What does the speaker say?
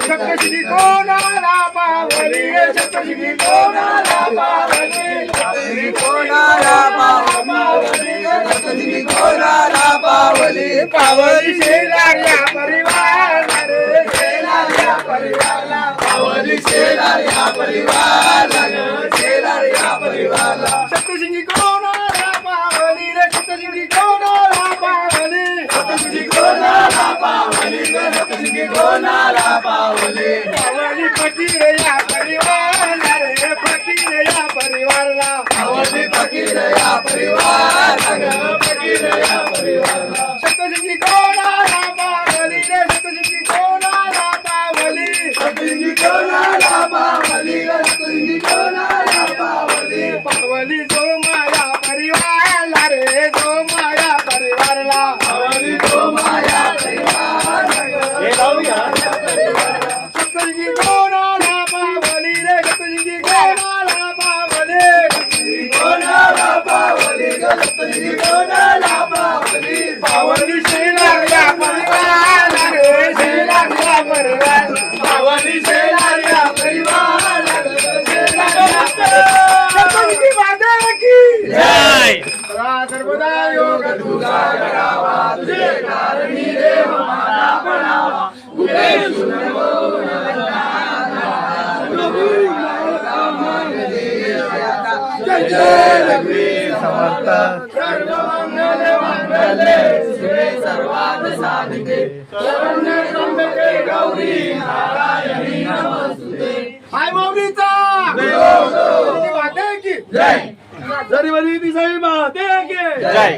सप्तशृंगी कोणाला पावली सप्तशृंगी कोणाला पावली सप्तशृंगी कोणाला पावली सप्तशृंगी कोणाला पावली पावली शेजाऱ्या परिवार रे शेजाऱ्या परिवारला पावली शेजाऱ्या परिवार शेजाऱ्या परिवारला सप्तशृंगी कोणाला पावली रे सप्तशृंगी कोणाला पावली सप्तशृंगी कोणाला पावली सप्तशृंगी कोणाला पावली पावली फकीर या परिवारला रे फकीर या परिवारला पावली फकीर या परिवार फकीर या परिवारला सप्तशृंगी कोणाला पावली रे सप्तशृंगी कोणाला पावली सप्तशृंगी कोणाला पावली सप्तशृंगी कोणाला पावली पावली जो माया परिवारला रे जो माया परिवारला पावली जो माया परिवार हे लावूया सप्तशृंगी कोणाला पावली रे सप्तशृंगी कोणाला पावली सप्तशृंगी कोणाला पावली सप्तशृंगी कोणाला पावली पावली शेजाऱ्या परिवार रे शेजाऱ्या परिवार पावली शेजाऱ्या परिवार सप्तशृंगी माता की जय सर्वदा योग तुझा करावा तुझे कारणी देव माता बनावा कुठे समर्थ सर्वमंगल मंगले शिवे सर्वार्थ साधिके शरण्ये त्र्यंबके गौरी नारायणी नमस्तुते हाय मौलीचा की जय जरीवली दिसाई माते की जय